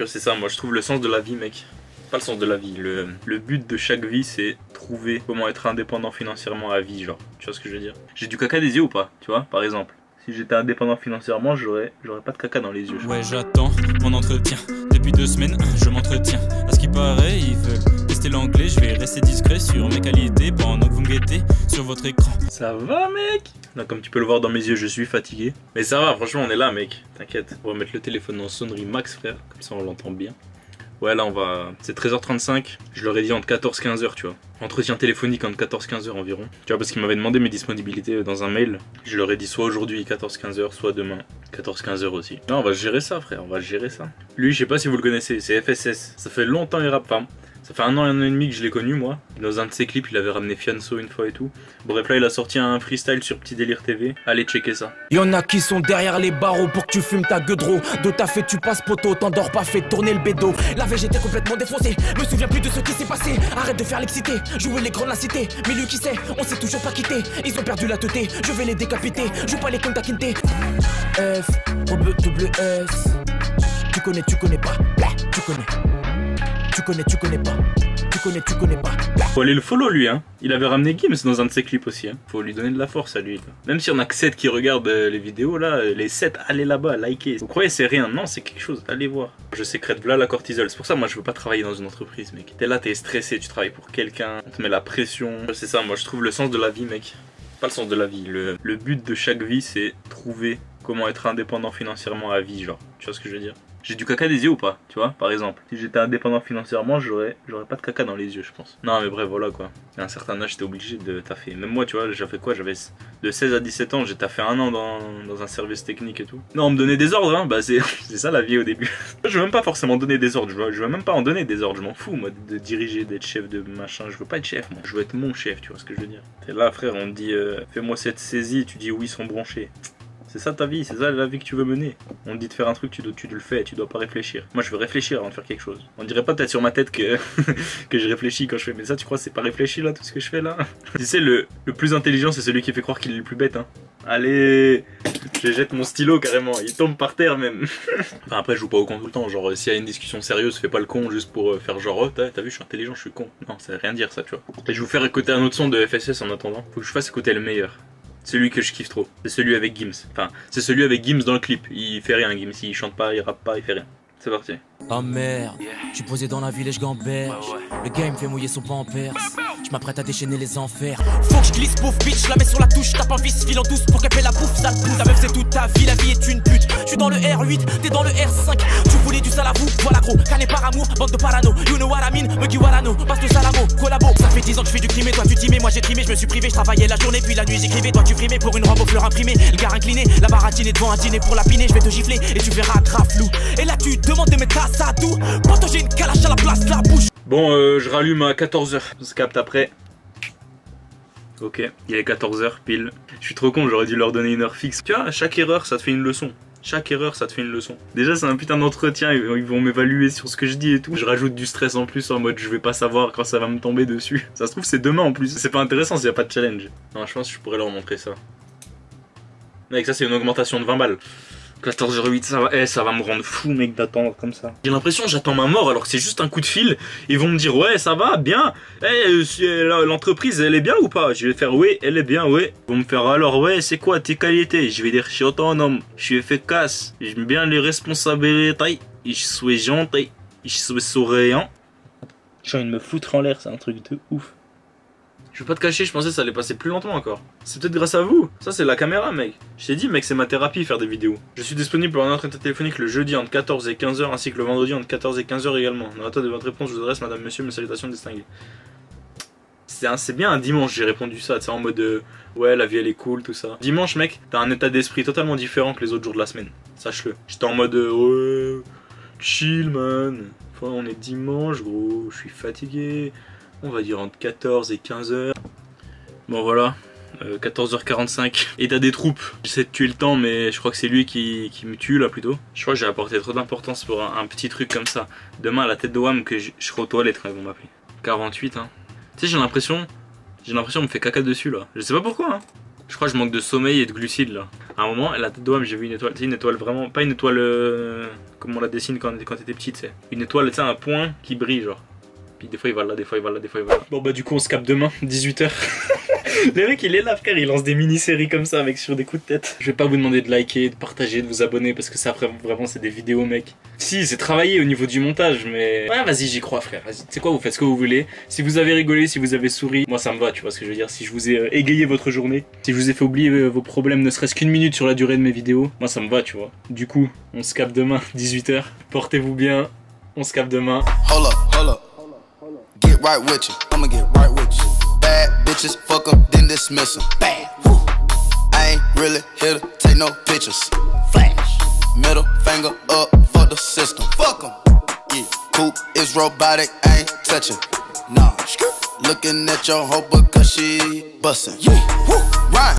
Que c'est ça, moi je trouve le sens de la vie, mec. Pas le sens de la vie, le but de chaque vie c'est trouver comment être indépendant financièrement à vie, genre. Tu vois ce que je veux dire? J'ai du caca des yeux ou pas? Tu vois, par exemple. Si j'étais indépendant financièrement, j'aurais pas de caca dans les yeux. Ouais, j'attends mon entretien. Depuis 2 semaines, je m'entretiens. À ce qui paraît, ils veulent tester l'anglais. Je vais rester discret sur mes qualités pendant que vous me guettez sur votre écran. Ça va, mec? Là, comme tu peux le voir dans mes yeux, je suis fatigué. Mais ça va, franchement, on est là, mec. T'inquiète. On va mettre le téléphone en sonnerie max, frère. Comme ça, on l'entend bien. Ouais, là, on va... C'est 13h35. Je leur ai dit entre 14 et 15h, tu vois. Entretien téléphonique entre 14 et 15h environ. Tu vois, parce qu'ils m'avaient demandé mes disponibilités dans un mail. Je leur ai dit soit aujourd'hui 14-15h, soit demain 14-15h aussi. Non, on va gérer ça, frère. On va gérer ça. Lui, je sais pas si vous le connaissez, c'est FSS. Ça fait longtemps, il rappe. Enfin, ça fait 1 an et demi que je l'ai connu, moi. Dans un de ses clips, il avait ramené Fianso une fois et tout. Bref, là, il a sorti un freestyle sur Petit Délire TV. Allez checker ça. Y'en a qui sont derrière les barreaux pour que tu fumes ta gueule d'eau. De ta fait tu passes poteau, t'endors pas, fait tourner le bédo. La veille j'étais complètement défoncé, me souviens plus de ce qui s'est passé. Arrête de faire l'excité, jouer les grands de la cité. Mais lui qui sait, on s'est toujours pas quitté. Ils ont perdu la teuté, je vais les décapiter. Joue pas les comptes à Quinté. F, O, B, W, S. Tu connais pas, blah, tu connais pas. Tu connais pas. Faut aller le follow lui, hein. Il avait ramené Gims dans un de ses clips aussi, hein. Faut lui donner de la force à lui. Même si on a que 7 qui regardent les vidéos là, les 7, allez là-bas, likez. Vous croyez c'est rien? Non, c'est quelque chose, allez voir. Je sécrète là la cortisol, c'est pour ça moi je veux pas travailler dans une entreprise, mec. T'es là, t'es stressé, tu travailles pour quelqu'un, on te met la pression. C'est ça, moi je trouve le sens de la vie, mec. Pas le sens de la vie, le but de chaque vie c'est trouver comment être indépendant financièrement à vie, genre. Tu vois ce que je veux dire? J'ai du caca des yeux ou pas? Tu vois, par exemple. Si j'étais indépendant financièrement, j'aurais pas de caca dans les yeux, je pense. Non, mais bref, voilà quoi. À un certain âge, j'étais obligé de taffer. Même moi, tu vois, j'avais quoi? J'avais de 16 à 17 ans, j'ai taffé 1 an dans un service technique et tout. Non, on me donnait des ordres, hein. Bah, c'est ça la vie au début. Je veux même pas forcément donner des ordres. Je veux même pas en donner des ordres. Je m'en fous, moi, de diriger, d'être chef de machin. Je veux pas être chef, moi. Je veux être mon chef, tu vois ce que je veux dire. Et là, frère, on te dit, fais-moi cette saisie, tu dis oui sans broncher. C'est ça ta vie, c'est ça la vie que tu veux mener. On te dit de faire un truc, tu le fais, tu dois pas réfléchir. Moi je veux réfléchir avant de faire quelque chose. On dirait pas peut-être sur ma tête que, que je réfléchis quand je fais. Mais ça tu crois c'est pas réfléchi là tout ce que je fais là? Tu sais le plus intelligent c'est celui qui fait croire qu'il est le plus bête hein. Allez, je jette mon stylo carrément, il tombe par terre même. Enfin après je joue pas au con tout le temps, genre s'il y a une discussion sérieuse, fais pas le con juste pour faire genre oh t'as vu je suis intelligent, je suis con. Non ça veut rien dire ça tu vois. Et je vais vous faire écouter un autre son de FSS en attendant. Faut que je fasse écouter le meilleur. Celui que je kiffe trop, c'est celui avec Gims. Enfin, c'est celui avec Gims dans le clip. Il fait rien, Gims. Il chante pas, il rappe pas, il fait rien. C'est parti. Oh merde, je suis posé dans la ville et je gamberge. Le game fait mouiller son pampers. Je m'apprête à déchaîner les enfers. Faut que je glisse, pauvre bitch, la mets sur la touche. Tape un vis, file en douce pour qu'elle paie la bouffe, sale pouce. Ta meuf c'est toute ta vie, la vie est une pute. Je suis dans le R8, t'es dans le R5. Tu voulais du sale à vous, voilà gros. Cané par amour, bande de parano. You know what I mean, me guarano. Passe le salamo, collabo. Ça fait 10 ans que je fais du crime et toi tu timais. Moi j'ai trimé, je me suis privé, je travaillais la journée puis la nuit j'écrivais. Toi tu frimais pour une robe aux fleurs imprimées. Le gars incliné, la baratine devant un dîner pour la piner. Je vais te gifler et tu verras grave flou. Et là tu demandes de mettre ça d'où. Pourtant j'ai une calache à la place de la bouche. Bon je rallume à 14h. On se capte après. Ok, il est 14h pile. Je suis trop con, j'aurais dû leur donner une heure fixe. Tu vois, chaque erreur ça te fait une leçon. Chaque erreur ça te fait une leçon. Déjà c'est un putain d'entretien, ils vont m'évaluer sur ce que je dis et tout. Je rajoute du stress en plus en mode je vais pas savoir quand ça va me tomber dessus. Ça se trouve c'est demain en plus. C'est pas intéressant s'il y a pas de challenge. Non je pense que je pourrais leur montrer ça. Mec ça c'est une augmentation de 20 balles. 14h08 ça va, ça va me rendre fou mec d'attendre comme ça. J'ai l'impression que j'attends ma mort alors que c'est juste un coup de fil. Ils vont me dire ouais ça va bien. L'entreprise elle est bien ou pas? Je vais faire oui elle est bien ouais. Ils vont me faire alors ouais c'est quoi tes qualités? Je vais dire je suis autonome, je suis efficace, j'aime bien les responsabilités, je suis gentil, je suis souriant. J'ai envie de me foutre en l'air, c'est un truc de ouf. Je veux pas te cacher, je pensais que ça allait passer plus lentement encore. C'est peut-être grâce à vous. Ça c'est la caméra mec. Je t'ai dit mec c'est ma thérapie faire des vidéos. Je suis disponible pour un entretien téléphonique le jeudi entre 14 et 15h ainsi que le vendredi entre 14 et 15h également. Dans l'attente de votre réponse je vous adresse madame monsieur mes salutations distinguées. C'est bien un dimanche j'ai répondu ça, tu sais en mode ouais la vie elle est cool tout ça. Dimanche mec t'as un état d'esprit totalement différent que les autres jours de la semaine. Sache-le. J'étais en mode ouais chill man. Enfin on est dimanche gros, je suis fatigué. On va dire entre 14 et 15h. Bon voilà, 14h45. Et t'as des troupes. J'essaie de tuer le temps mais je crois que c'est lui qui me tue là plutôt. Je crois que j'ai apporté trop d'importance pour un petit truc comme ça. Demain à la tête de WAM que je serai aux toilettes quand ils vont m'appeler. 48 hein. Tu sais j'ai l'impression on me fait caca dessus là. Je sais pas pourquoi hein. Je crois que je manque de sommeil et de glucides là. À un moment, à la tête d'Oam, j'ai vu une étoile. Tu sais, une étoile vraiment. Pas une étoile comme on la dessine quand t'étais petite, c'est. Une étoile, tu sais, un point qui brille, genre. Puis des fois il va là, des fois il va là, des fois il va là. Bon bah du coup on se capte demain, 18h. Le mec il est là frère, il lance des mini-séries comme ça avec sur des coups de tête. Je vais pas vous demander de liker, de partager, de vous abonner parce que ça vraiment c'est des vidéos mec. Si c'est travaillé au niveau du montage mais... Ouais vas-y j'y crois frère, vas-y. C'est quoi, vous faites ce que vous voulez. Si vous avez rigolé, si vous avez souri, moi ça me va, tu vois ce que je veux dire. Si je vous ai égayé votre journée, si je vous ai fait oublier vos problèmes ne serait-ce qu'une minute sur la durée de mes vidéos, moi ça me va tu vois. Du coup on se capte demain, 18h. Portez-vous bien, on se capte demain. Hold up. Get right with you, I'ma get right with you. Bad bitches, fuck them, then dismiss them. Bad, woo. I ain't really here to take no pictures. Flash, middle finger up, fuck the system. Fuck 'em, yeah. Coupe is robotic, I ain't touching. Nah, looking at your hoe because she bustin'. Yeah, woo. Rhyme.